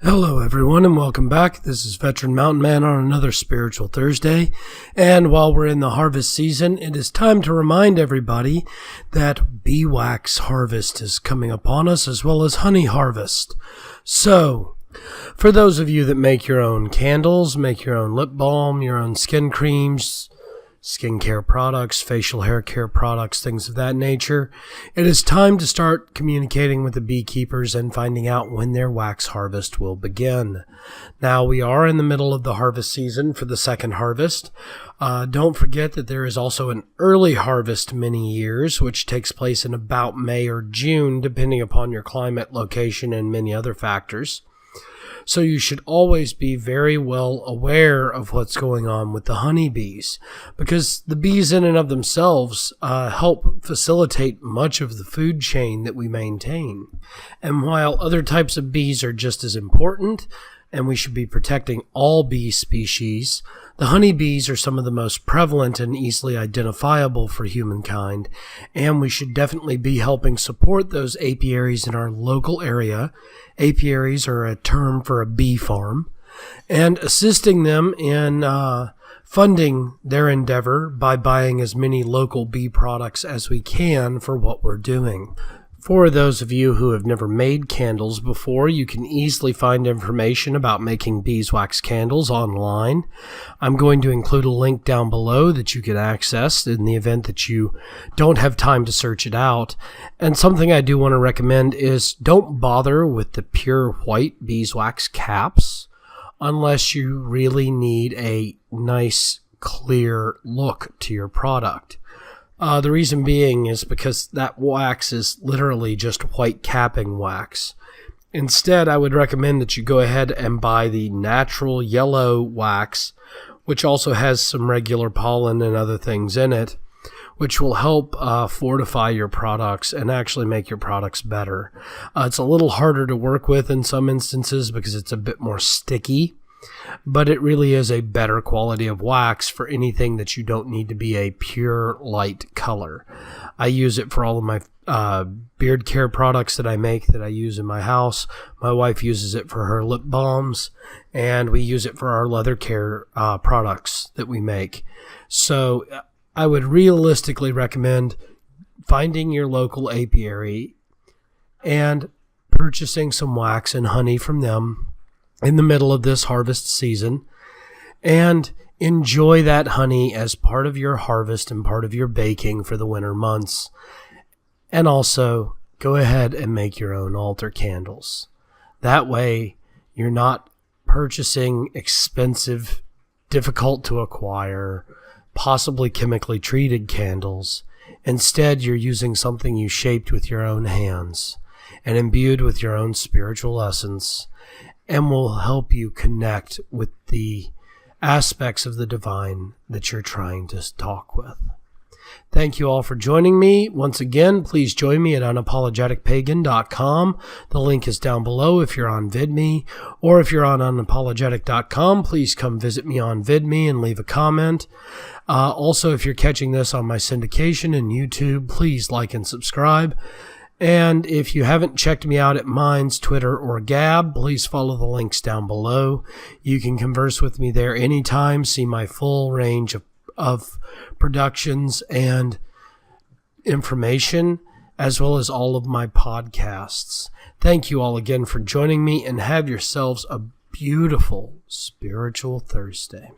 Hello everyone and welcome back. This is Veteran Mountain Man on another Spiritual Thursday. And while we're in the harvest season, it is time to remind everybody that beeswax harvest is coming upon us, as well as honey harvest. So, for those of you that make your own candles, make your own lip balm, your own skin creams, skincare products, facial hair care products, things of that nature, it is time to start communicating with the beekeepers and finding out when their wax harvest will begin. Now, we are in the middle of the harvest season for the second harvest. Don't forget that there is also an early harvest many years, which takes place in about May or June, depending upon your climate, location, and many other factors. So you should always be very well aware of what's going on with the honeybees, because the bees in and of themselves help facilitate much of the food chain that we maintain. And while other types of bees are just as important, and we should be protecting all bee species, the honeybees are some of the most prevalent and easily identifiable for humankind, and we should definitely be helping support those apiaries in our local area. Apiaries are a term for a bee farm, and assisting them in funding their endeavor by buying as many local bee products as we can for what we're doing. For those of you who have never made candles before, you can easily find information about making beeswax candles online. I'm going to include a link down below that you can access in the event that you don't have time to search it out. And something I do want to recommend is don't bother with the pure white beeswax caps unless you really need a nice, clear look to your product. The reason being is because that wax is literally just white capping wax. Instead, I would recommend that you go ahead and buy the natural yellow wax, which also has some regular pollen and other things in it, which will help fortify your products and actually make your products better. It's a little harder to work with in some instances because it's a bit more sticky, but it really is a better quality of wax for anything that you don't need to be a pure light color. I use it for all of my beard care products that I make, that I use in my house. My wife uses it for her lip balms, and we use it for our leather care products that we make. So I would realistically recommend finding your local apiary and purchasing some wax and honey from them in the middle of this harvest season, and enjoy that honey as part of your harvest and part of your baking for the winter months. And also go ahead and make your own altar candles. That way you're not purchasing expensive, difficult to acquire, possibly chemically treated candles. Instead, you're using something you shaped with your own hands and imbued with your own spiritual essence, and will help you connect with the aspects of the divine that you're trying to talk with. Thank you all for joining me. Once again, please join me at unapologeticpagan.com. The link is down below if you're on VidMe, or if you're on unapologetic.com, please come visit me on VidMe and leave a comment. Also, if you're catching this on my syndication and YouTube, please like and subscribe. And if you haven't checked me out at Minds, Twitter, or Gab, please follow the links down below. You can converse with me there anytime, see my full range of productions and information, as well as all of my podcasts. Thank you all again for joining me, and have yourselves a beautiful Spiritual Thursday.